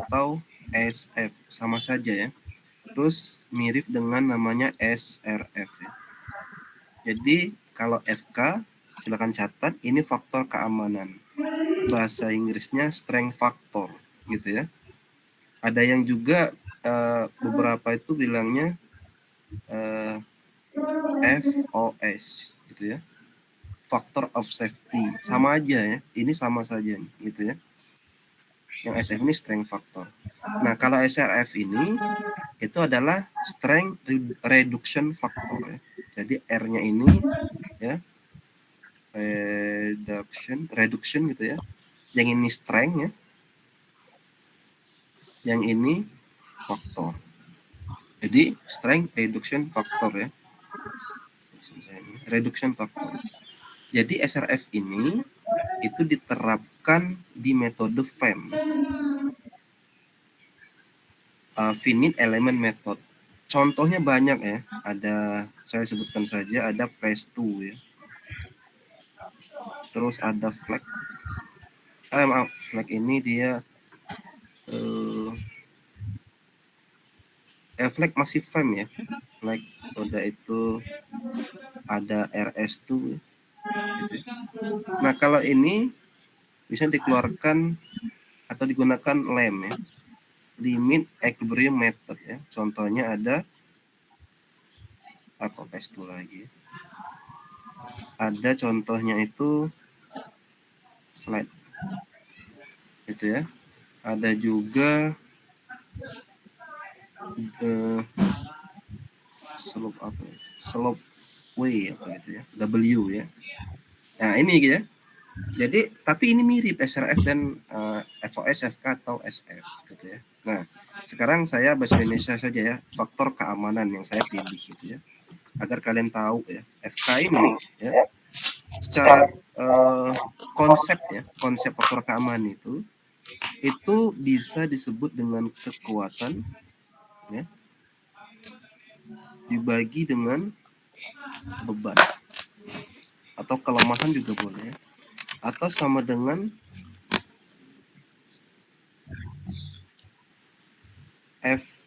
atau SF, sama saja ya. Terus mirip dengan namanya SRF ya. Jadi kalau FK silakan catat, ini faktor keamanan. Bahasa Inggrisnya strength factor gitu ya. Ada yang juga beberapa itu bilangnya FOS gitu ya. Factor of safety. Sama aja ya. Ini sama saja gitu ya. Yang SF ini strength factor. Nah, kalau SRF ini itu adalah strength reduction factor ya. Jadi R-nya ini ya reduction gitu ya. Yang ini strength ya. Yang ini faktor. Jadi strength reduction factor ya. Reduction factor. Jadi SRF ini itu diterapkan di metode FEM. Finite element method. Contohnya banyak ya. Ada, saya sebutkan saja, ada PES2 ya. Terus ada flag. Maaf, flag ini dia flag masih FEM ya. Flag udah itu ada RS2 ya. Gitu. Nah, kalau ini bisa dikeluarkan atau digunakan LEM ya. Limit equilibrium method ya. Contohnya ada apa PES2 lagi. Ada contohnya itu slide. Gitu ya. Ada juga slope apa ya? Slope W apa gitu ya. W ya. Nah, ini gitu ya. Jadi, tapi ini mirip SRF dan FOS, FK atau SF gitu ya. Nah, sekarang saya bahasa Indonesia saja ya, faktor keamanan yang saya pilih gitu ya. Agar kalian tahu ya, FK ini ya, secara konsep ya, konsep faktor keamanan itu bisa disebut dengan kekuatan ya, dibagi dengan beban atau kelemahan juga boleh ya. Atau sama dengan F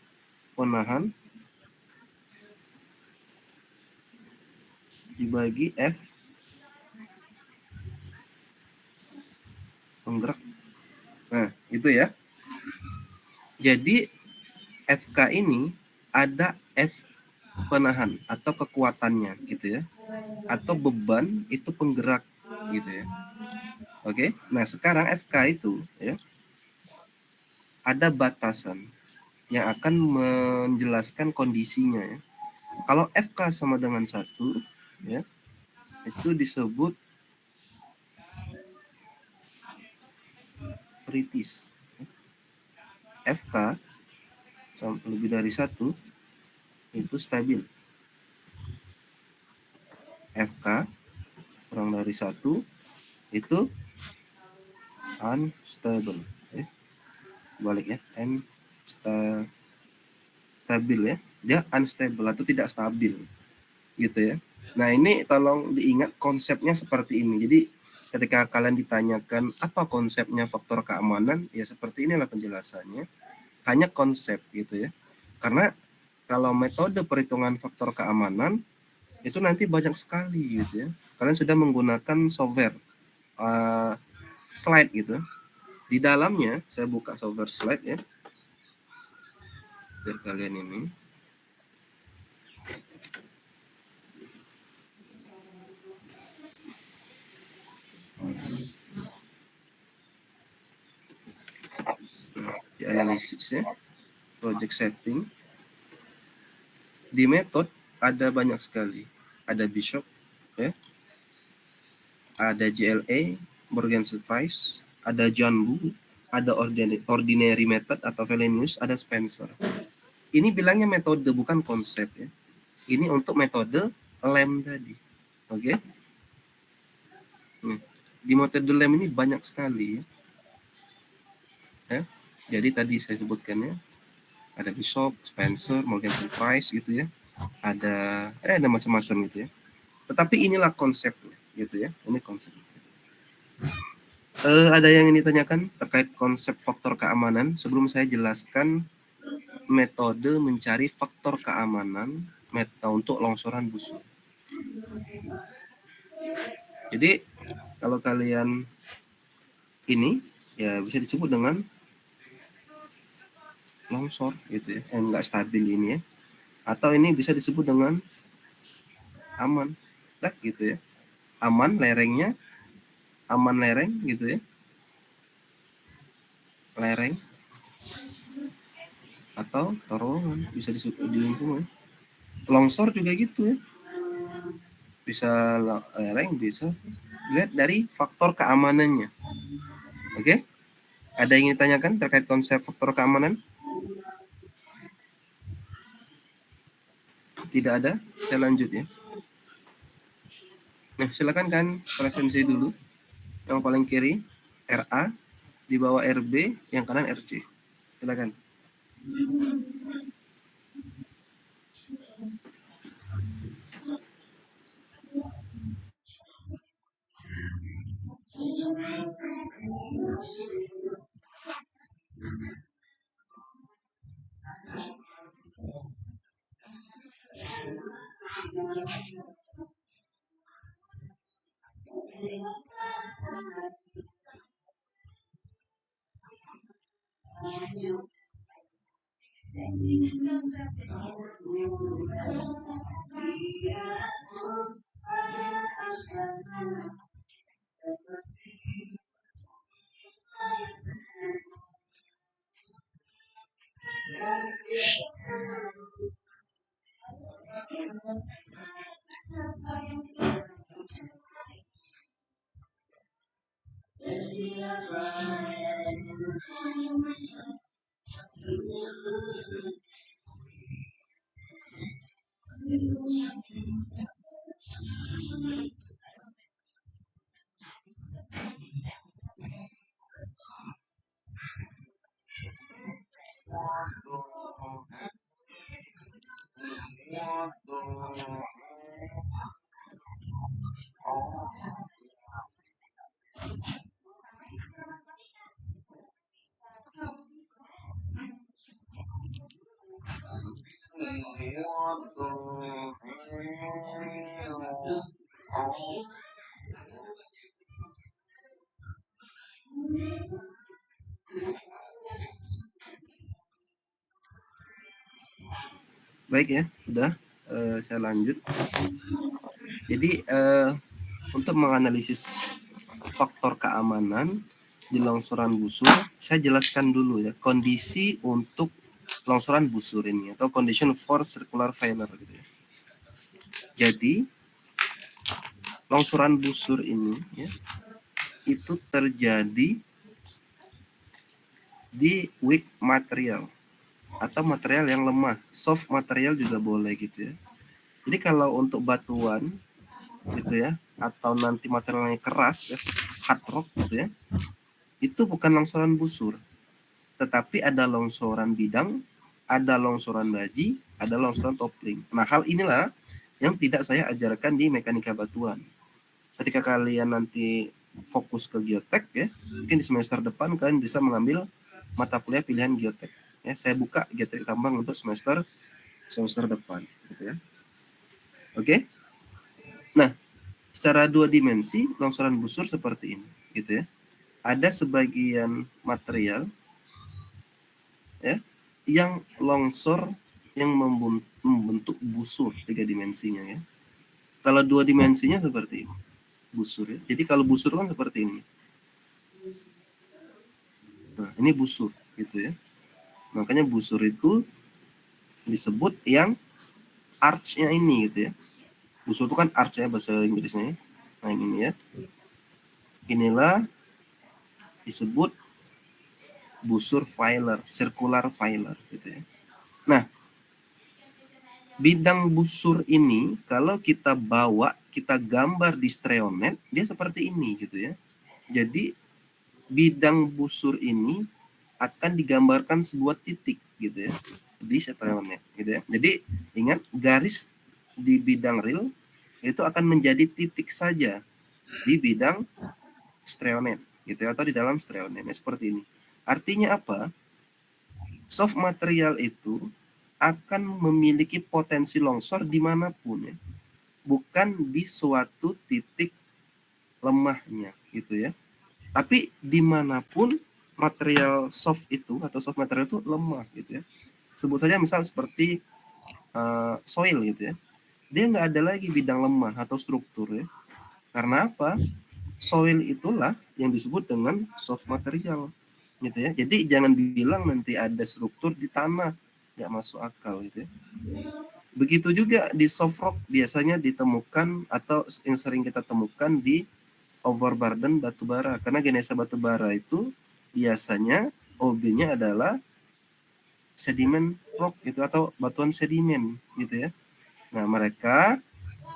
penahan dibagi F penggerak. Nah, itu ya. Jadi FK ini ada F penahan atau kekuatannya gitu ya. Atau beban itu penggerak gitu ya. Oke. Nah, sekarang FK itu ya ada batasan yang akan menjelaskan kondisinya ya. Kalau FK sama dengan 1 ya, itu disebut kritis. FK lebih dari 1 itu stabil. FK kurang dari 1 itu unstable. Balik ya, stabil ya. Dia unstable atau tidak stabil gitu ya. Nah, ini tolong diingat konsepnya seperti ini. Jadi ketika kalian ditanyakan apa konsepnya faktor keamanan, ya seperti inilah penjelasannya. Hanya konsep gitu ya. Karena kalau metode perhitungan faktor keamanan itu nanti banyak sekali gitu ya. Kalian sudah menggunakan software slide gitu. Di dalamnya saya buka software slide ya. Biar kalian ini. Di analisis ya. Project setting. Di metode ada banyak sekali. Ada Bishop ya. Ada JLA, Morgan Price, ada John Woo, ada ordinary method atau Valenius, ada Spencer. Ini bilangnya metode bukan konsep ya. Ini untuk metode LEM tadi. Oke. Di metode LEM ini banyak sekali ya. Jadi tadi saya sebutkan ya. Ada Bishop, Spencer, Morgan Price gitu ya. Ada macam-macam gitu ya. Tetapi inilah konsepnya gitu ya. Ini konsep. Ada yang ingin ditanyakan terkait konsep faktor keamanan sebelum saya jelaskan metode mencari faktor keamanan untuk longsoran busur. Jadi kalau kalian ini ya bisa disebut dengan longsor gitu ya, yang nggak stabil ini ya, atau ini bisa disebut dengan aman, nah, gitu ya, aman lerengnya, aman lereng gitu ya, lereng atau terowongan bisa disebut semua. Longsor juga gitu ya, bisa lereng, bisa lihat dari faktor keamanannya. Oke, ada yang ingin ditanyakan terkait konsep faktor keamanan? Tidak ada, saya lanjut ya. Nah, silakan kan presensi dulu. Yang paling kiri RA, di bawah RB, yang kanan RC. Silakan. Baik ya, udah saya lanjut. Jadi untuk menganalisis faktor keamanan di longsoran busur, saya jelaskan dulu ya kondisi untuk longsoran busur ini atau condition for circular failure gitu ya. Jadi longsoran busur ini ya itu terjadi di weak material atau material yang lemah, soft material juga boleh gitu ya. Jadi kalau untuk batuan gitu ya, atau nanti materialnya keras ya, hard rock gitu ya, itu bukan longsoran busur, tetapi ada longsoran bidang, ada longsoran baji, ada longsoran topling. Nah, hal inilah yang tidak saya ajarkan di mekanika batuan. Ketika kalian nanti fokus ke geotek ya, mungkin di semester depan kalian bisa mengambil mata kuliah pilihan geotek. Ya, saya buka geotek tambang untuk semester depan, gitu ya. Oke. Nah, secara dua dimensi longsoran busur seperti ini, gitu ya. Ada sebagian material ya yang longsor yang membentuk busur tiga dimensinya ya. Kalau dua dimensinya seperti ini, busur ya. Jadi kalau busur kan seperti ini. Nah, ini busur gitu ya. Makanya busur itu disebut yang arch-nya ini gitu ya. Busur itu kan arch ya bahasa Inggrisnya ya. Nah, ini ya. Inilah disebut busur filer, circular filer gitu ya. Nah, bidang busur ini kalau kita bawa, kita gambar di streonet, dia seperti ini gitu ya. Jadi bidang busur ini akan digambarkan sebuah titik gitu ya di streonet gitu ya. Jadi ingat garis di bidang real itu akan menjadi titik saja di bidang streonet gitu ya, atau di dalam stereo-nim seperti ini. Artinya apa? Soft material itu akan memiliki potensi longsor dimanapun ya, bukan di suatu titik lemahnya gitu ya, tapi dimanapun material soft itu atau soft material itu lemah gitu ya. Sebut saja misal seperti soil gitu ya, dia nggak ada lagi bidang lemah atau struktur ya. Karena apa? Soil itulah yang disebut dengan soft material gitu ya. Jadi jangan bilang nanti ada struktur di tanah, nggak masuk akal gitu ya. Begitu juga di soft rock biasanya ditemukan atau yang sering kita temukan di overburden batubara, karena genesa batubara itu biasanya OB-nya adalah sedimen rock gitu atau batuan sedimen gitu ya. Nah, mereka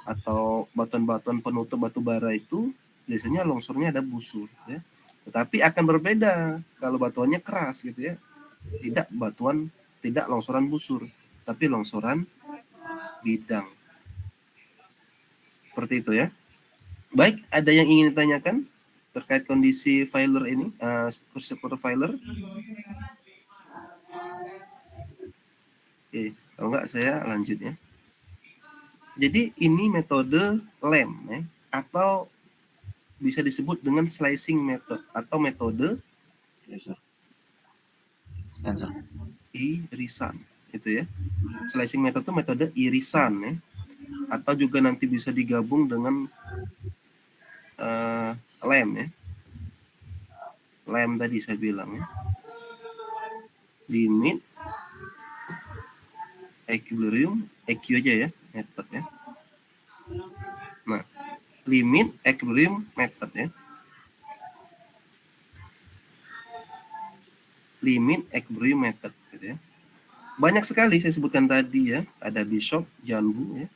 atau batuan-batuan penutup batubara itu biasanya longsornya ada busur ya. Tetapi akan berbeda kalau batuannya keras gitu ya. Tidak longsoran busur, tapi longsoran bidang. Seperti itu ya. Baik, ada yang ingin ditanyakan terkait kondisi filer ini, kursi filer? Oke, kalau enggak saya lanjut ya. Jadi ini metode lem ya, atau bisa disebut dengan slicing method atau metode irisan itu ya. Slicing method itu metode irisan ya, atau juga nanti bisa digabung dengan lem ya. Lem tadi saya bilang ya. Limit equilibrium, EQ aja ya method ya. Nah, limit equilibrium method ya. Limit equilibrium method gitu ya. Banyak sekali saya sebutkan tadi ya, ada Bishop, Janbu ya.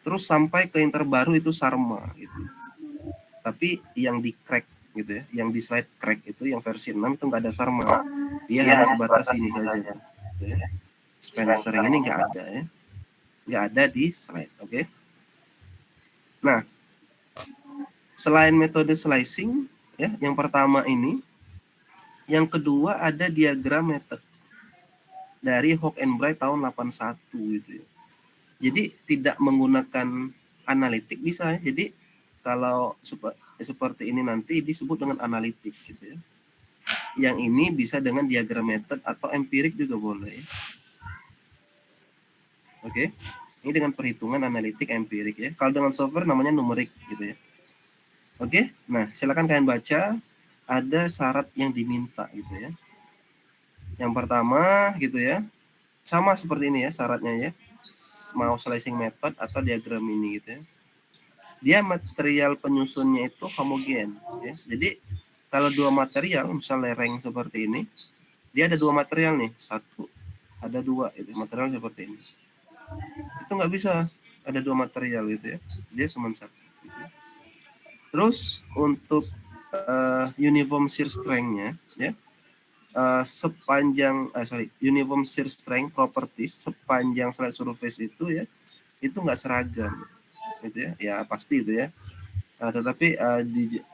Terus sampai ke yang terbaru itu Sarma gitu. Tapi yang di crack gitu ya, yang di slide crack itu yang versi 6 itu nggak ada Sarma. Dia hanya sebatas ini saja tuh. Ya. Spencer ini nggak ada ya. Nggak ada di slide, oke. Nah, selain metode slicing ya, yang pertama ini, yang kedua ada diagram method dari Hock and Bright tahun 81 gitu ya. Jadi tidak menggunakan analitik bisa ya. Jadi kalau seperti ini nanti disebut dengan analitik gitu ya. Yang ini bisa dengan diagram method atau empirik juga boleh. Oke. Ini dengan perhitungan analitik empirik ya. Kalau dengan software namanya numerik gitu ya. Oke. Nah, silakan kalian baca, ada syarat yang diminta gitu ya. Yang pertama gitu ya. Sama seperti ini ya syaratnya ya. Mau slicing method atau diagram ini gitu ya. Dia material penyusunnya itu homogen ya. Jadi kalau dua material misalnya lereng seperti ini, dia ada dua material nih, satu ada dua itu material seperti ini. Itu nggak bisa ada dua material gitu ya, dia cuma satu gitu ya. Terus untuk uniform shear strength-nya ya, sepanjang uniform shear strength properties sepanjang slide surface itu ya, itu nggak seragam gitu ya, ya pasti itu ya. Tetapi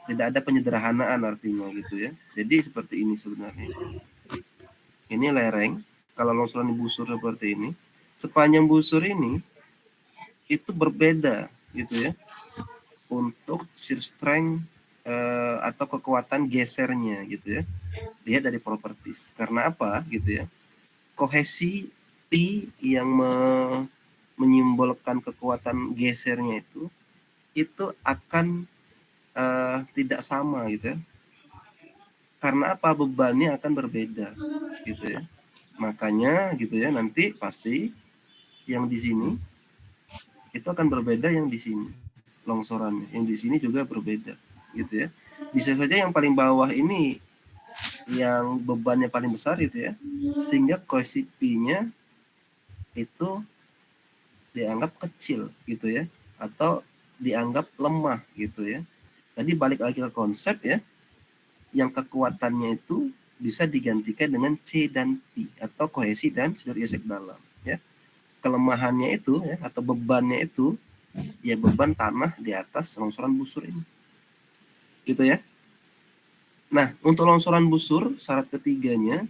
tidak ada penyederhanaan artinya gitu ya. Jadi seperti ini sebenarnya. Ini lereng, kalau longsoran di busur seperti ini, sepanjang busur ini itu berbeda gitu ya. Untuk shear strength atau kekuatan gesernya gitu ya. Lihat dari properties. Karena apa gitu ya? Kohesi P yang menyimbolkan kekuatan gesernya itu akan tidak sama gitu ya. Karena apa? Bebannya akan berbeda gitu ya. Makanya gitu ya, nanti pasti yang di sini itu akan berbeda yang di sini longsorannya, yang di sini juga berbeda gitu ya. Bisa saja yang paling bawah ini yang bebannya paling besar itu ya, sehingga kohesi P-nya itu dianggap kecil gitu ya, atau dianggap lemah gitu ya. Tadi balik lagi ke konsep ya, yang kekuatannya itu bisa digantikan dengan C dan P atau kohesi dan sudut gesek dalam ya. Kelemahannya itu ya, atau bebannya itu ya beban tanah di atas longsoran busur ini gitu ya. Nah, untuk longsoran busur, syarat ketiganya,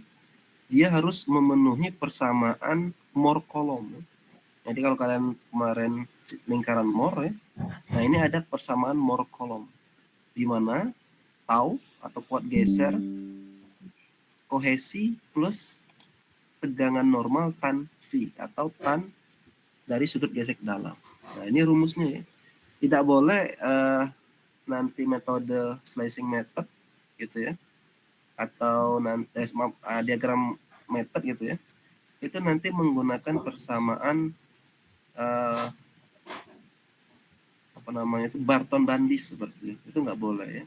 dia harus memenuhi persamaan Mohr kolom. Jadi kalau kalian kemarin lingkaran Mohr ya, nah ini ada persamaan Mohr kolom, di mana tau atau kuat geser, kohesi plus tegangan normal tan V atau tan dari sudut gesek dalam. Nah ini rumusnya ya. Tidak boleh nanti metode slicing method gitu ya, atau nanti diagram method gitu ya, itu nanti menggunakan persamaan apa namanya itu Barton-Bandis seperti itu nggak boleh ya.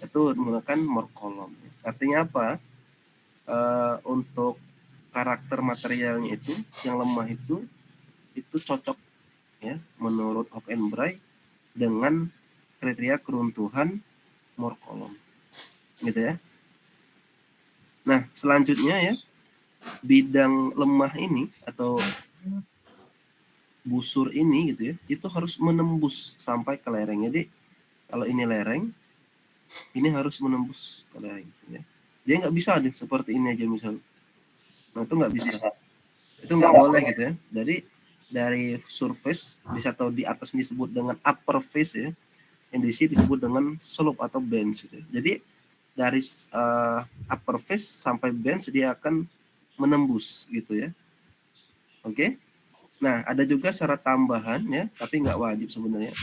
Itu menggunakan Mohr kolom. Artinya apa? Untuk karakter materialnya itu yang lemah itu cocok ya menurut Hoek-en-Bray dengan kriteria keruntuhan Mohr kolom gitu ya. Nah selanjutnya ya, bidang lemah ini atau busur ini gitu ya, itu harus menembus sampai ke lereng. Jadi kalau ini lereng, ini harus menembus ke lereng ya. Dia nggak bisa deh seperti ini aja misal. Nah itu nggak bisa, itu nggak boleh gitu ya. Jadi dari surface bisa atau di atas disebut dengan upper face ya, yang di sini disebut dengan slope atau bench gitu. Jadi dari upper face sampai bench dia akan menembus gitu ya. Oke. Nah, ada juga syarat tambahan ya, tapi nggak wajib sebenarnya.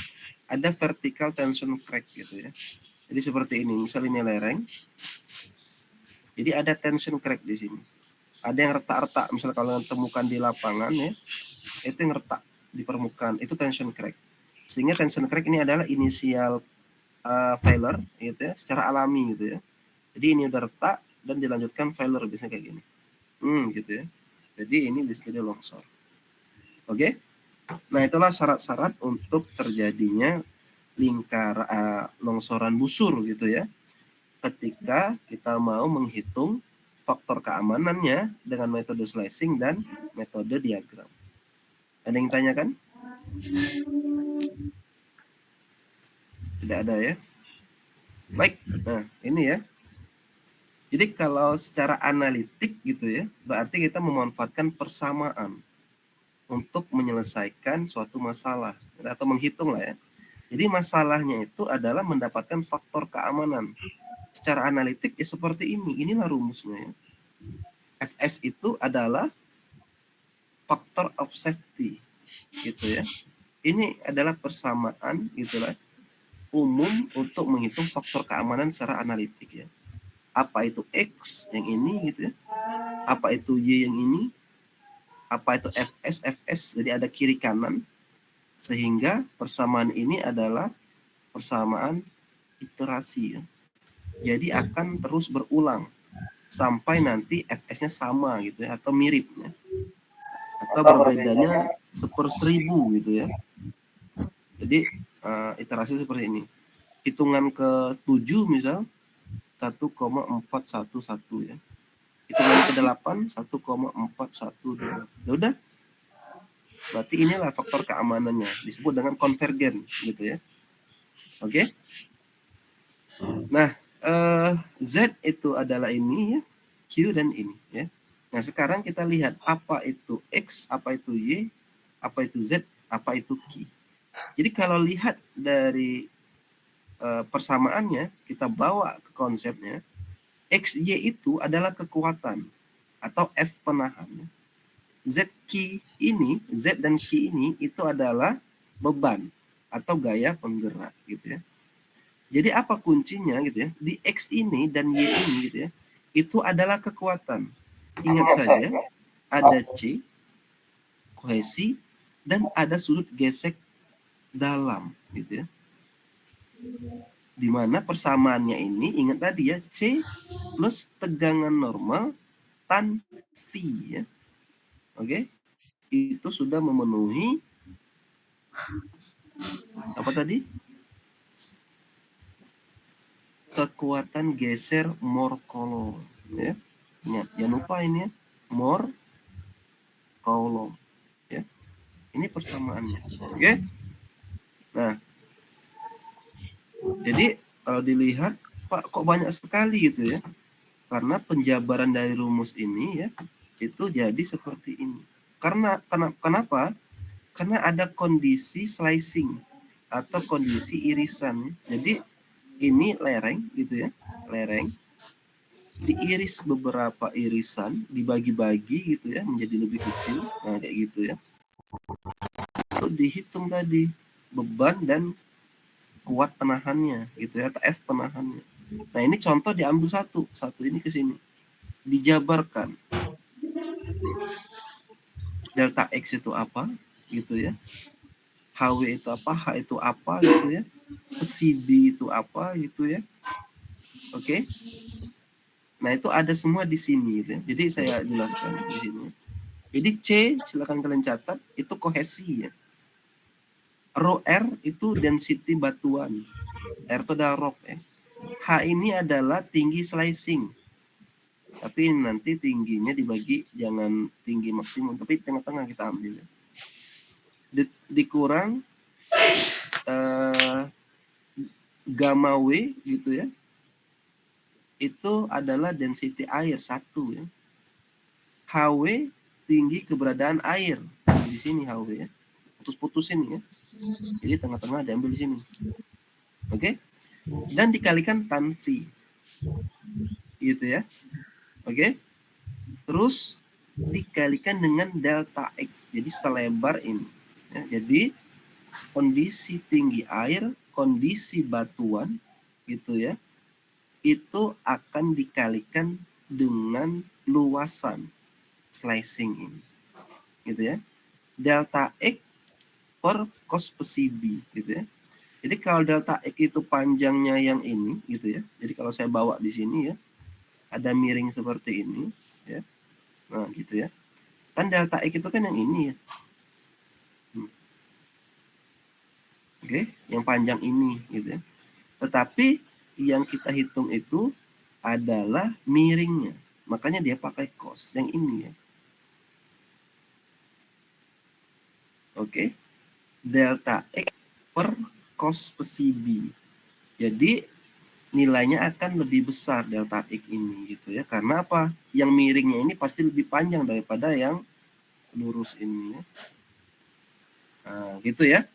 Ada vertical tension crack gitu ya. Jadi seperti ini, misalnya ini lereng. Jadi ada tension crack di sini. Ada yang retak-retak, misalnya kalau temukan di lapangan ya, itu yang retak di permukaan, itu tension crack. Sehingga tension crack ini adalah inisial failure gitu ya, secara alami gitu ya. Jadi ini udah retak dan dilanjutkan failure biasanya kayak gini. Gitu ya. Jadi ini bisa jadi longsor. Oke. Nah, itulah syarat-syarat untuk terjadinya longsoran busur gitu ya. Ketika kita mau menghitung faktor keamanannya dengan metode slicing dan metode diagram. Ada yang tanyakan? Tidak ada ya. Baik. Nah, ini ya. Jadi kalau secara analitik gitu ya, berarti kita memanfaatkan persamaan untuk menyelesaikan suatu masalah atau menghitung lah ya. Jadi masalahnya itu adalah mendapatkan faktor keamanan. Secara analitik ya seperti ini. Inilah rumusnya ya. Fs itu adalah factor of safety gitu ya. Ini adalah persamaan gitulah umum untuk menghitung faktor keamanan secara analitik ya. Apa itu X yang ini gitu ya. Apa itu Y yang ini. Apa itu Fs. Jadi ada kiri kanan. Sehingga persamaan ini adalah persamaan iterasi ya. Jadi akan terus berulang sampai nanti Fs-nya sama gitu ya, atau mirip ya. Atau berbedanya 1/1000 gitu ya. Jadi iterasi seperti ini. Hitungan ke-7 misal 1,411 ya. Hitungan ke-8 1,412. Ya udah. Berarti inilah faktor keamanannya, disebut dengan konvergen gitu ya. Oke. Nah, Z itu adalah ini ya, Q dan ini ya. Nah, sekarang kita lihat apa itu X, apa itu Y, apa itu Z, apa itu Q. Jadi kalau lihat dari persamaannya, kita bawa ke konsepnya, XY itu adalah kekuatan atau F penahan. ZQ ini, Z dan Q ini itu adalah beban atau gaya penggerak gitu ya. Jadi apa kuncinya gitu ya? Di X ini dan Y ini gitu ya, itu adalah kekuatan. Ingat saja, ada C, kohesi, dan ada sudut gesek dalam gitu ya. Dimana persamaannya ini, ingat tadi ya, C plus tegangan normal tan V ya. Oke, itu sudah memenuhi apa tadi? Kekuatan geser Mohr kolom ya. Ingat, jangan lupa ini ya, Mohr kolom ya. Ini persamaannya. Oke. Nah, jadi kalau dilihat Pak kok banyak sekali gitu ya. Karena penjabaran dari rumus ini ya itu jadi seperti ini. Kenapa? Karena ada kondisi slicing atau kondisi irisan. Jadi ini lereng gitu ya, lereng diiris beberapa irisan, dibagi-bagi gitu ya menjadi lebih kecil. Nah, kayak gitu ya. Itu dihitung tadi beban dan kuat penahannya gitu ya, atau F penahannya. Nah, ini contoh diambil satu ini ke sini. Dijabarkan. Delta X itu apa gitu ya. HW itu apa, H itu apa gitu ya. CB itu apa gitu ya. Oke. Nah, itu ada semua di sini gitu ya. Jadi saya jelaskan di sini. Jadi C, silakan kalian catat, itu kohesi ya. Rho R itu density batuan. R itu adalah rock ya. H ini adalah tinggi slicing. Tapi nanti tingginya dibagi, jangan tinggi maksimum, tapi tengah-tengah kita ambil ya. Dikurang gamma W gitu ya. Itu adalah density air satu ya. HW tinggi keberadaan air. Di sini HW ya. Putus-putusin ya. Jadi tengah-tengah diambil di sini. Oke? Dan dikalikan tan V. Gitu ya. Oke? Terus dikalikan dengan delta X. Jadi selebar ini. Ya, jadi kondisi tinggi air, kondisi batuan gitu ya. Itu akan dikalikan dengan luasan slicing ini. Gitu ya. Delta X per cos PCB gitu ya. Jadi kalau delta X itu panjangnya yang ini gitu ya. Jadi kalau saya bawa di sini ya, ada miring seperti ini ya. Nah, gitu ya. Kan delta X itu kan yang ini ya. Oke, yang panjang ini gitu ya. Tetapi yang kita hitung itu adalah miringnya. Makanya dia pakai cos yang ini ya. Oke. Delta X per cos PCB. Jadi nilainya akan lebih besar delta X ini gitu ya. Karena apa? Yang miringnya ini pasti lebih panjang daripada yang lurus ini ya. Nah, gitu ya.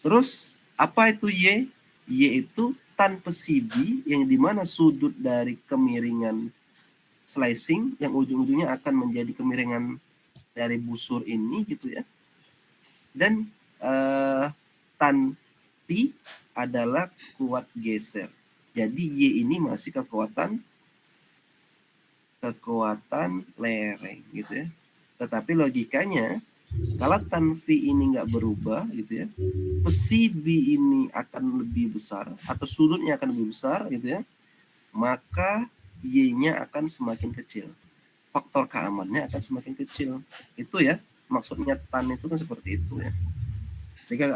Terus apa itu Y? Y itu tan PCB yang dimana sudut dari kemiringan slicing yang ujung-ujungnya akan menjadi kemiringan dari busur ini gitu ya. Dan tan P adalah kuat geser. Jadi Y ini masih kekuatan lereng gitu ya. Tetapi logikanya kalau tan V ini nggak berubah gitu ya, pesi B ini akan lebih besar atau sudutnya akan lebih besar gitu ya, maka Y-nya akan semakin kecil. Faktor keamanannya akan semakin kecil. Itu ya, maksudnya tan itu kan seperti itu ya. Sehingga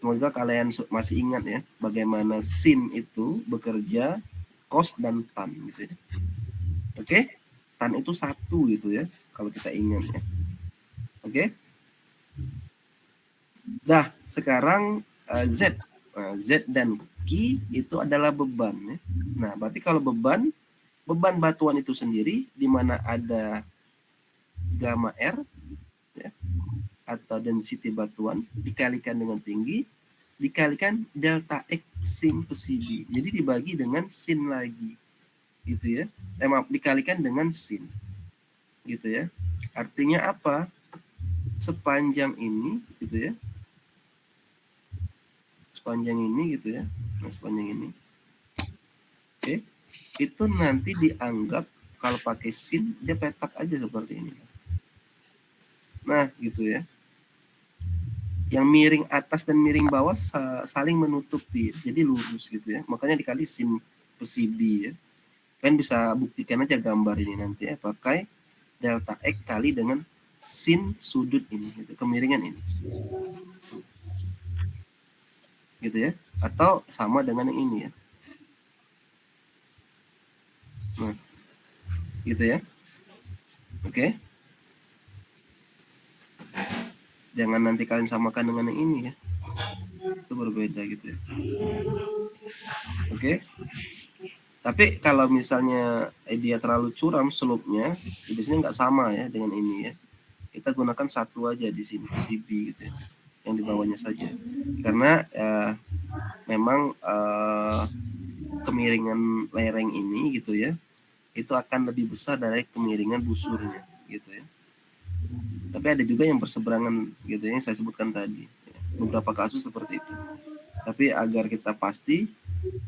semoga kalian masih ingat ya bagaimana sin itu bekerja cos dan tan gitu ya. Oke, tan itu satu gitu ya kalau kita ingat ya. Oke. Nah, sekarang Z. Z dan Q itu adalah beban ya. Nah, berarti kalau beban batuan itu sendiri di mana ada gamma R ya, atau density batuan dikalikan dengan tinggi dikalikan delta X sin PCB. Jadi dibagi dengan sin lagi. Gitu ya. Maaf, dikalikan dengan sin. Gitu ya. Artinya apa? Sepanjang ini gitu ya. Sepanjang ini gitu ya. Nah, sepanjang ini. Oke. Itu nanti dianggap kalau pakai sin dia petak aja seperti ini. Nah, gitu ya. Yang miring atas dan miring bawah saling menutupi. Jadi lurus gitu ya. Makanya dikali sin PCB ya. Kalian bisa buktikan aja gambar ini nanti ya. Pakai delta X kali dengan sin sudut ini gitu, kemiringan ini. Gitu ya. Atau sama dengan yang ini ya. Nah, gitu ya. Oke. Jangan nanti kalian samakan dengan yang ini ya. Itu berbeda gitu ya. Oke. Tapi kalau misalnya dia terlalu curam slope-nya, biasanya nggak sama ya dengan ini ya. Kita gunakan satu aja di sini PCB gitu ya, yang di bawahnya saja. Karena memang kemiringan lereng ini gitu ya, itu akan lebih besar dari kemiringan busurnya gitu ya. Tapi ada juga yang berseberangan gitu ya, yang saya sebutkan tadi. Beberapa kasus seperti itu. Tapi agar kita pasti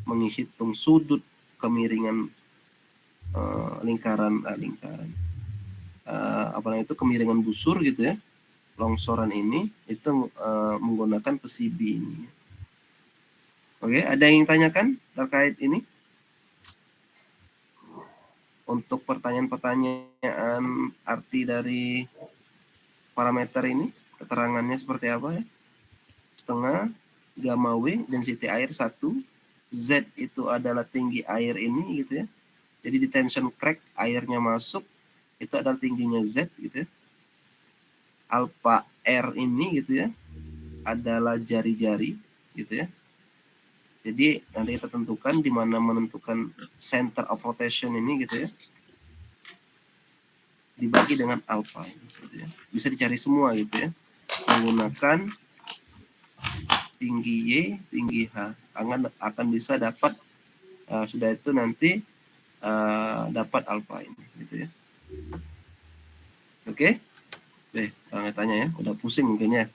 menghitung sudut kemiringan lingkaran apa namanya itu kemiringan busur gitu ya, longsoran ini itu menggunakan PCB ini. Oke, ada yang tanyakan terkait ini? Untuk pertanyaan-pertanyaan arti dari parameter ini, keterangannya seperti apa ya? Setengah, gamma W, density air 1, Z itu adalah tinggi air ini gitu ya. Jadi di tension crack airnya masuk, itu adalah tingginya Z gitu ya. Alpha R ini gitu ya, adalah jari-jari gitu ya. Jadi nanti kita tentukan di mana menentukan center of rotation ini gitu ya. Dibagi dengan alpha gitu ya. Bisa dicari semua gitu ya. Menggunakan tinggi Y, tinggi H. Akan bisa dapat sudah itu nanti dapat alpha ini gitu ya. Oke. Tanya ya, udah pusing mungkin ya.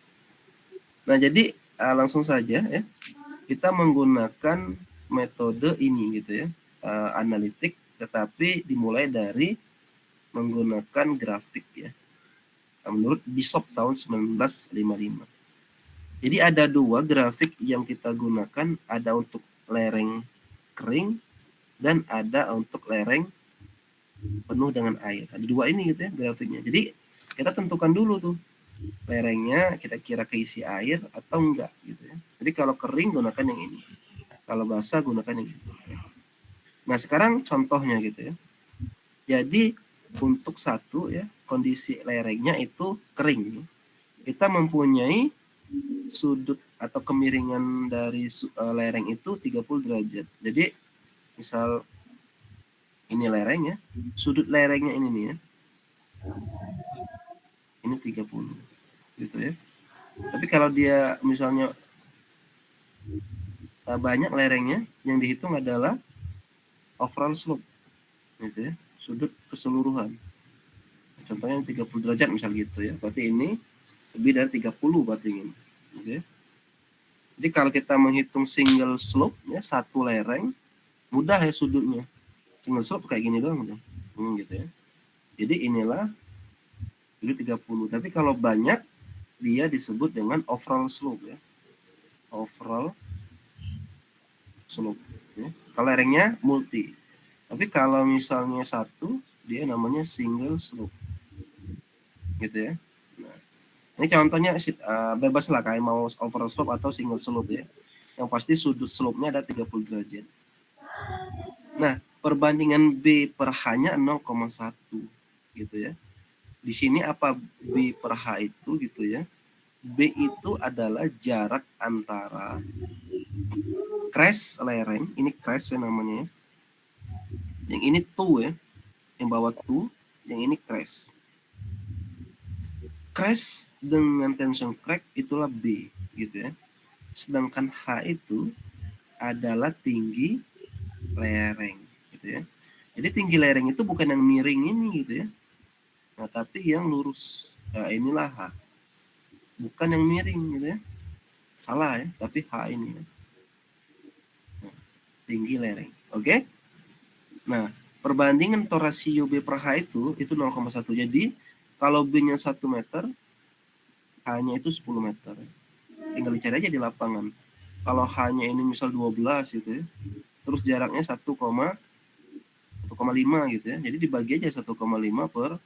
Nah, jadi langsung saja ya. Kita menggunakan metode ini gitu ya, analitik, tetapi dimulai dari menggunakan grafik ya, menurut Bishop tahun 1955. Jadi ada dua grafik yang kita gunakan, ada untuk lereng kering dan ada untuk lereng penuh dengan air. Ada dua ini gitu ya grafiknya. Jadi kita tentukan dulu tuh lerengnya kira-kira keisi air atau enggak gitu ya. Jadi kalau kering gunakan yang ini. Kalau basah gunakan yang itu. Nah sekarang contohnya gitu ya. Jadi untuk satu ya kondisi lerengnya itu kering. Kita mempunyai sudut atau kemiringan dari lereng itu 30 derajat. Jadi misal ini lereng ya. Sudut lerengnya ini nih ya. Ini 30 gitu ya. Tapi kalau dia misalnya banyak lerengnya, yang dihitung adalah overall slope gitu ya, sudut keseluruhan. Contohnya 30 derajat misal gitu ya. Berarti ini lebih dari 30 berarti ini. Gitu ya. Jadi kalau kita menghitung single slope ya, satu lereng, mudah ya sudutnya. Single slope kayak gini doang udah. Gitu ya. Jadi inilah ini 30. Tapi kalau banyak dia disebut dengan overall slope ya. Overall slope ya. Kalau lerengnya multi. Tapi kalau misalnya satu, dia namanya single slope. Gitu ya. Nah, ini contohnya bebas lah kayak mau overall slope atau single slope ya. Yang pasti sudut slope-nya ada 30 derajat. Nah, perbandingan B per H-nya 0,1 gitu ya. Di sini apa B per H itu gitu ya. B itu adalah jarak antara crash lereng, ini crash ya namanya ya. Yang ini two ya, yang bawah two, yang ini crash. Crash dengan tension crack itulah B gitu ya. Sedangkan H itu adalah tinggi lereng gitu ya. Jadi tinggi lereng itu bukan yang miring ini gitu ya. Nah, tapi yang lurus. Nah, inilah H. Bukan yang miring gitu ya. Salah ya, tapi H ini ya. Nah, tinggi lereng. Oke? Nah, perbandingan torasio B per H itu 0,1. Jadi, kalau B-nya 1 meter, H-nya itu 10 meter. Tinggal dicari aja di lapangan. Kalau H-nya ini misal 12 gitu ya. Terus jaraknya 1,5 gitu ya. Jadi dibagi aja 1,5 per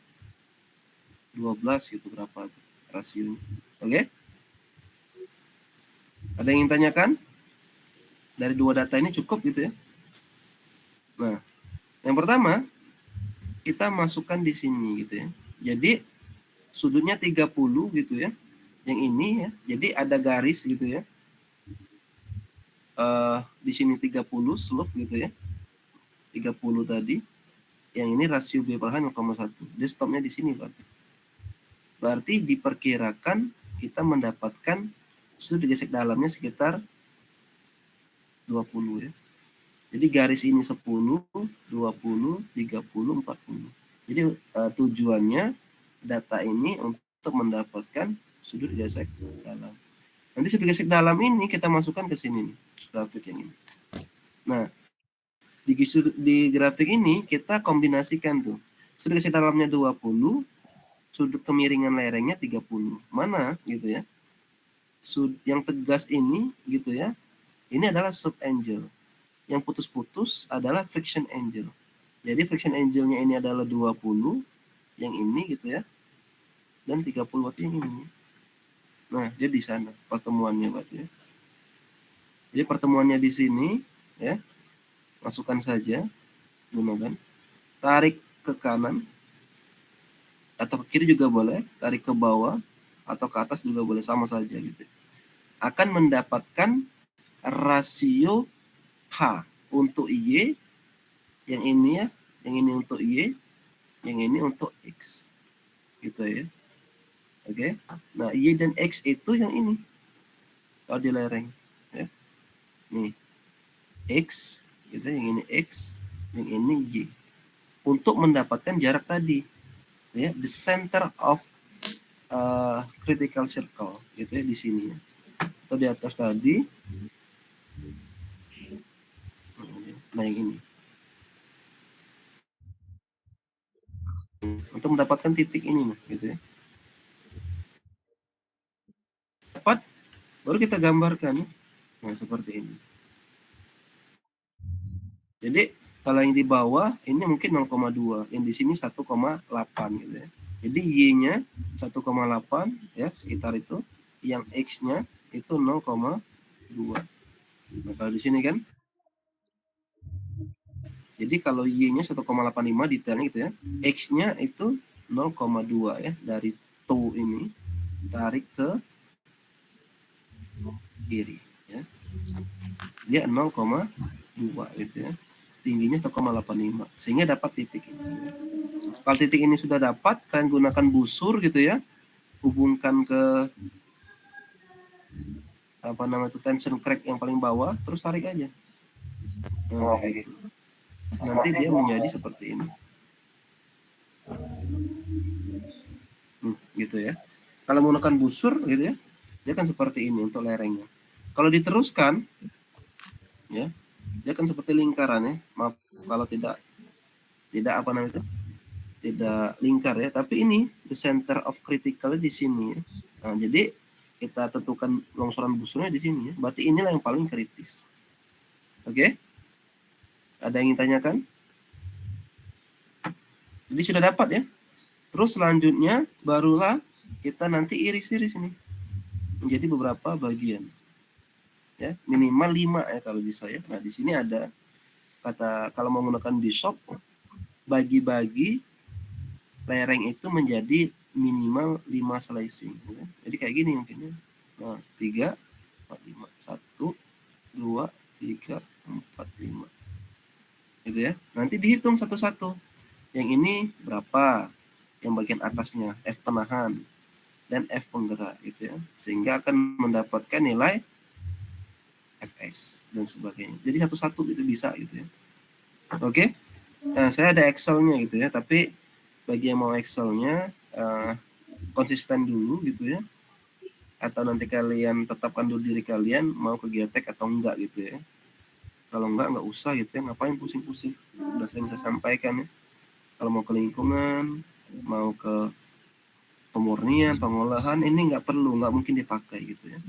12 gitu berapa rasionya. Oke? Ada yang ingin tanyakan? Dari dua data ini cukup gitu ya. Nah, yang pertama kita masukkan di sini gitu ya. Jadi sudutnya 30 gitu ya. Yang ini ya. Jadi ada garis gitu ya. di sini 30 slope gitu ya, 30 tadi, yang ini rasio B per H 0,1, dia stopnya di sini berarti diperkirakan kita mendapatkan sudut digesek dalamnya sekitar 20 ya. Jadi garis ini 10, 20, 30, 40. Jadi tujuannya data ini untuk mendapatkan sudut gesek dalam. Nanti sudut gesek dalam ini kita masukkan ke sini nih, grafik yang ini. Nah, di grafik ini kita kombinasikan tuh. Sudut gesek dalamnya 20, sudut kemiringan lerengnya 30. Mana gitu ya? Yang tegas ini gitu ya. Ini adalah sub angle. Yang putus-putus adalah friction angle. Jadi friction angle-nya ini adalah 20, yang ini gitu ya. Dan 30 watt yang ini. Nah, dia di sana pertemuannya berarti ya. Jadi pertemuannya di sini ya. Masukkan saja, gunakan. Tarik ke kanan atau ke kiri juga boleh, tarik ke bawah atau ke atas juga boleh, sama saja gitu. Akan mendapatkan rasio H untuk Y, yang ini ya, yang ini untuk Y, yang ini untuk X. Gitu ya. Oke. Nah, Y dan X itu yang ini. Kalau di lereng ya. Nih. X gitu, yang ini X, yang ini Y. Untuk mendapatkan jarak tadi ya, the center of critical circle gitu ya, di sini ya. Atau di atas tadi. Nah, yang ini. Untuk mendapatkan titik ini nah, gitu ya. Dapat, baru kita gambarkan. Nah, seperti ini. Jadi kalau yang di bawah ini mungkin 0,2, yang di sini 1,8 gitu ya. Jadi Y-nya 1,8 ya, sekitar itu. Yang X-nya itu 0,2. Nah, kalau di sini kan, jadi kalau Y-nya 1,85 detailnya gitu ya. X-nya itu 0,2 ya, dari tu ini tarik ke kiri ya. Dia 0,2 gitu ya. Tingginya 1,85 sehingga dapat titik ini. Kalau titik ini sudah dapat, kalian gunakan busur gitu ya, hubungkan ke apa namanya itu, tension crack yang paling bawah, terus tarik aja. Nah, kayak gitu. Nanti dia menjadi seperti ini. Gitu ya. Kalau menggunakan busur gitu ya, dia kan seperti ini untuk lerengnya. Kalau diteruskan ya, dia kan seperti lingkaran ya. Maaf kalau tidak apa namanya itu, tidak lingkar ya, tapi ini the center of critical di sini ya. Nah, jadi kita tentukan longsoran busurnya di sini ya. Berarti inilah yang paling kritis. Oke? Ada yang ingin tanyakan? Jadi sudah dapat ya. Terus selanjutnya barulah kita nanti iris-iris ini menjadi beberapa bagian. Ya, minimal 5 ya kalau bisa ya. Nah, di sini ada kata, kalau menggunakan bishop, bagi-bagi lereng itu menjadi minimal 5 slicing ya. Jadi kayak gini mungkin ya. Nah, 3 4 5 1 2 3 4 5. Gitu ya. Nanti dihitung satu-satu. Yang ini berapa? Yang bagian atasnya F penahan dan F penggerak gitu ya. Sehingga akan mendapatkan nilai Fs dan sebagainya. Jadi satu-satu itu bisa gitu ya. Oke. Nah, saya ada Excel-nya gitu ya, tapi bagi yang mau Excel-nya konsisten dulu gitu ya. Atau nanti kalian tetapkan dulu diri kalian mau ke geotek atau enggak gitu ya. Kalau enggak usah gitu ya, ngapain pusing-pusing. Udah sering saya sampaikan ya. Kalau mau ke lingkungan, mau ke pemurnian, pengolahan, ini nggak perlu, nggak mungkin dipakai gitu ya.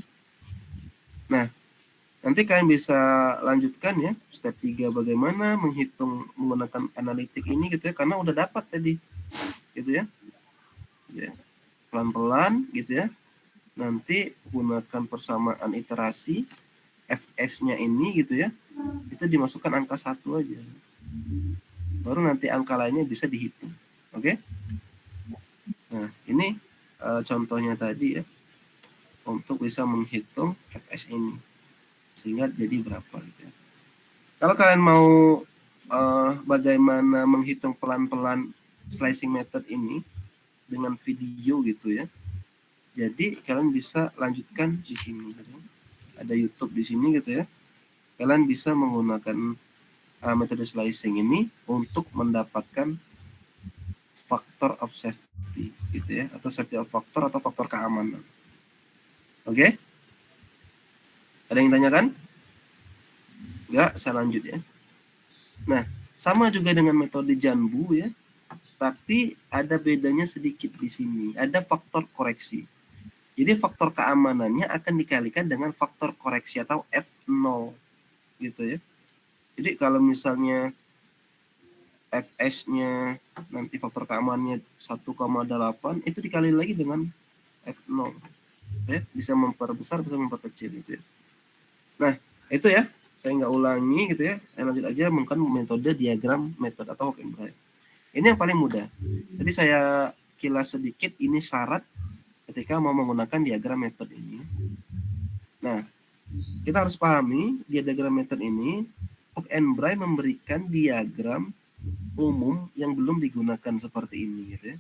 Nah, nanti kalian bisa lanjutkan ya, step 3 bagaimana menghitung menggunakan analitik ini gitu ya, karena udah dapat tadi gitu ya. Ya, pelan-pelan gitu ya. Nanti gunakan persamaan iterasi Fs-nya ini gitu ya. Itu dimasukkan angka 1 aja. Baru nanti angka lainnya bisa dihitung. Oke? Nah, ini contohnya tadi ya. Untuk bisa menghitung Fs ini. sehingga jadi berapa gitu ya. Kalau kalian mau bagaimana menghitung pelan-pelan slicing method ini dengan video gitu ya, jadi kalian bisa lanjutkan di sini gitu. Ada YouTube di sini gitu ya, kalian bisa menggunakan metode slicing ini untuk mendapatkan faktor of safety gitu ya, atau safety of factor atau faktor keamanan. Oke? Ada yang tanyakan? Enggak, saya lanjut ya. Nah, sama juga dengan metode Janbu ya, tapi ada bedanya sedikit di sini. Ada faktor koreksi. Jadi faktor keamanannya akan dikalikan dengan faktor koreksi atau F0 gitu ya. Jadi kalau misalnya Fs-nya nanti faktor keamanannya 1,8 itu dikali lagi dengan F0 ya, bisa memperbesar bisa memperkecil gitu ya. Nah itu ya, saya nggak ulangi gitu ya, saya lanjut aja menggunakan metode diagram method atau Hoek-en-Bray. Ini yang paling mudah. Jadi saya kilas sedikit, ini syarat ketika mau menggunakan diagram method ini. Nah kita harus pahami diagram method ini, Hoek-en-Bray memberikan diagram umum yang belum digunakan seperti ini gitu ya.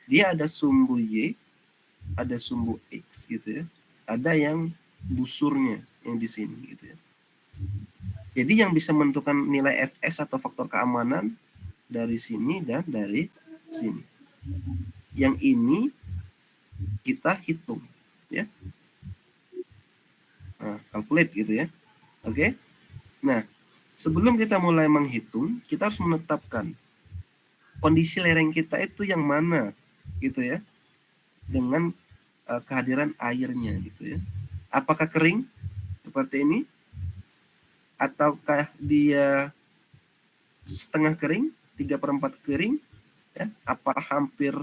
Dia ada sumbu Y, ada sumbu X gitu ya. Ada yang busurnya yang di sini gitu ya. Jadi yang bisa menentukan nilai Fs atau faktor keamanan dari sini dan dari sini. Yang ini kita hitung ya. Nah, calculate gitu ya. Oke. Nah, sebelum kita mulai menghitung, kita harus menetapkan kondisi lereng kita itu yang mana gitu ya, dengan kehadiran airnya gitu ya. Apakah kering seperti ini, ataukah dia setengah kering, 3/4 kering ya, apa hampir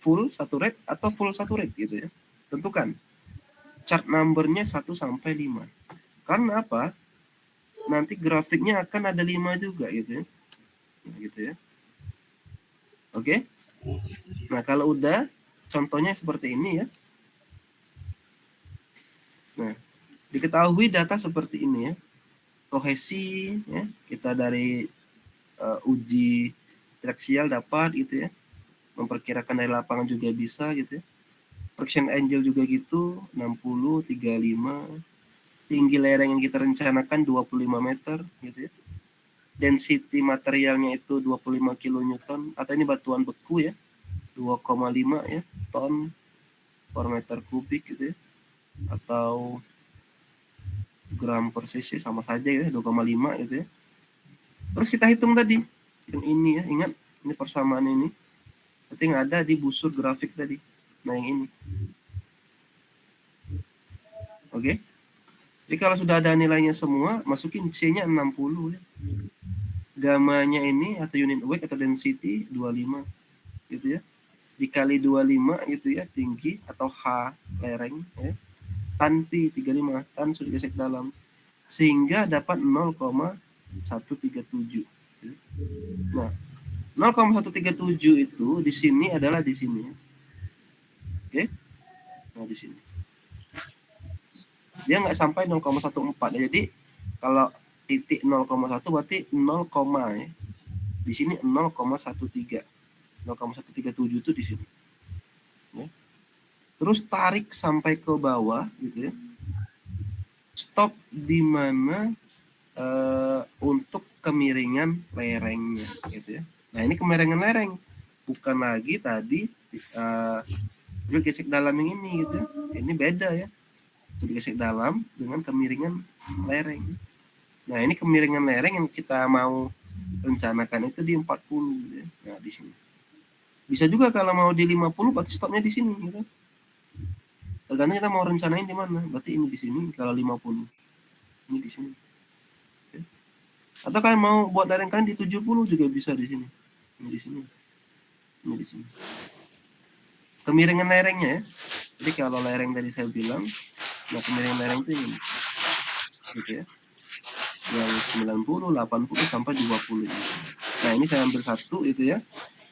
full saturate atau full saturate gitu ya. Tentukan chart numbernya 1 sampai 5. Karena apa? Nanti grafiknya akan ada 5 juga gitu ya. Nah, gitu ya. Oke. Nah, kalau udah contohnya seperti ini ya. Nah, diketahui data seperti ini ya. Kohesi ya, kita dari uji traksial dapat gitu ya. Memperkirakan dari lapangan juga bisa gitu ya. Friction angle juga gitu, 60, 35. Tinggi lereng yang kita rencanakan 25 meter gitu ya. Density materialnya itu 25 kilonewton, atau ini batuan beku ya, 2,5 ya ton per meter kubik gitu ya, atau gram per cc sama saja ya, 2,5 gitu ya. Terus kita hitung tadi yang ini ya, ingat ini persamaan ini berarti yang ada di busur grafik tadi. Nah yang ini oke. Jadi kalau sudah ada nilainya semua, masukin C-nya 60 ya. Gamanya ini atau unit weight atau density 25 gitu ya. Dikali 25 gitu ya, tinggi atau H lereng ya. Tan Pi 35, tan sudah gesek dalam. Sehingga dapat 0,137. Nah, 0,137 itu di sini adalah di sini. Oke. Nah, di sini. Dia nggak sampai 0,14. Jadi kalau titik 0,1 berarti 0, ya. Di sini 0,13. 0,137 itu di sini. Ya. Terus tarik sampai ke bawah gitu ya. Stop di mana untuk kemiringan lerengnya gitu ya. Nah, ini kemiringan lereng. Bukan lagi tadi sudut gesek dalam yang ini gitu ya. Ini beda ya. Sudut gesek dalam dengan kemiringan lereng. Nah, ini kemiringan lereng yang kita mau rencanakan itu di 40 gitu ya. Nah, di sini. Bisa juga kalau mau di 50 berarti stopnya di sini gitu. Tergantung kita mau rencanain di mana. Berarti ini di sini kalau 50. Ini di sini. Atau kalian mau buat lereng kalian di 70 juga bisa di sini. Ini di sini. Ini di sini. Kemiringan lerengnya ya. Jadi kalau lereng tadi saya bilang, nah kemiringan lereng itu ini. Gitu ya. Yang 90, 80 sampai 20. Nah, ini saya ambil satu itu ya.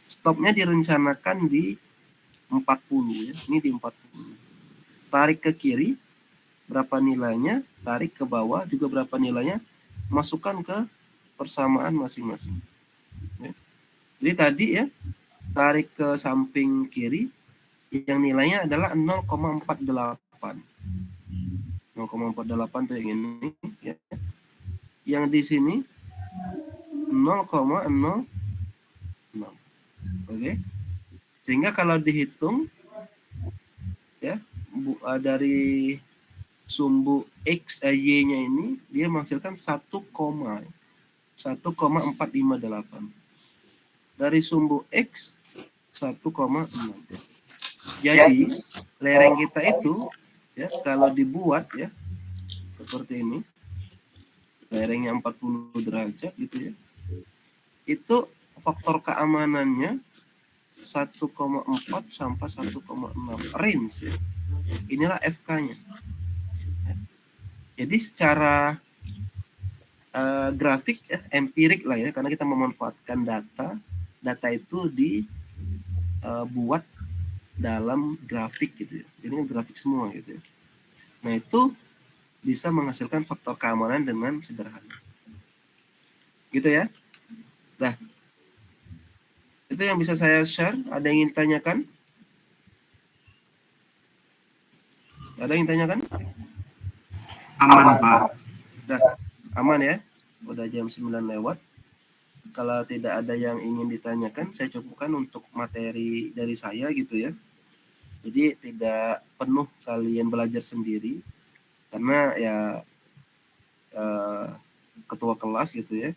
Stopnya direncanakan di 40 ya. Ini di 40. Tarik ke kiri berapa nilainya, tarik ke bawah juga berapa nilainya, masukkan ke persamaan masing-masing. Ya. Jadi tadi ya, tarik ke samping kiri yang nilainya adalah 0,48. 0,48 tuh yang ini ya. Yang di sini 0,06. Oke. Sehingga kalau dihitung ya dari sumbu X Y-nya ini dia menghasilkan 1,458. Dari sumbu X 1,6. Jadi lereng kita itu ya kalau dibuat ya seperti ini, lerengnya 40 derajat gitu ya. Itu faktor keamanannya 1,4 sampai 1,6 range ya. Inilah FK-nya. Jadi secara grafik empirik lah ya, karena kita memanfaatkan data itu dibuat dalam grafik gitu ya. Jadi grafik semua gitu ya. Nah itu bisa menghasilkan faktor keamanan dengan sederhana. Gitu ya. Nah, itu yang bisa saya share. Ada yang ingin tanyakan? Ada yang tanyakan? Aman, Pak. Nah, aman ya. Udah jam 9 lewat. Kalau tidak ada yang ingin ditanyakan, saya cukupkan untuk materi dari saya gitu ya. Jadi tidak penuh kalian belajar sendiri. Karena ya ketua kelas gitu ya.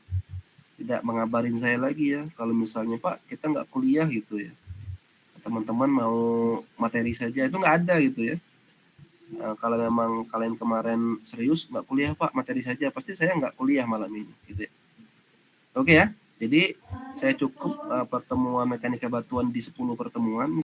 Tidak mengabarin saya lagi ya. Kalau misalnya Pak, kita nggak kuliah gitu ya. Teman-teman mau materi saja, itu nggak ada gitu ya. Kalau memang kalian kemarin serius nggak kuliah Pak, materi saja, pasti saya nggak kuliah malam ini gitu ya. Oke ya, jadi saya cukup pertemuan mekanika batuan di 10 pertemuan.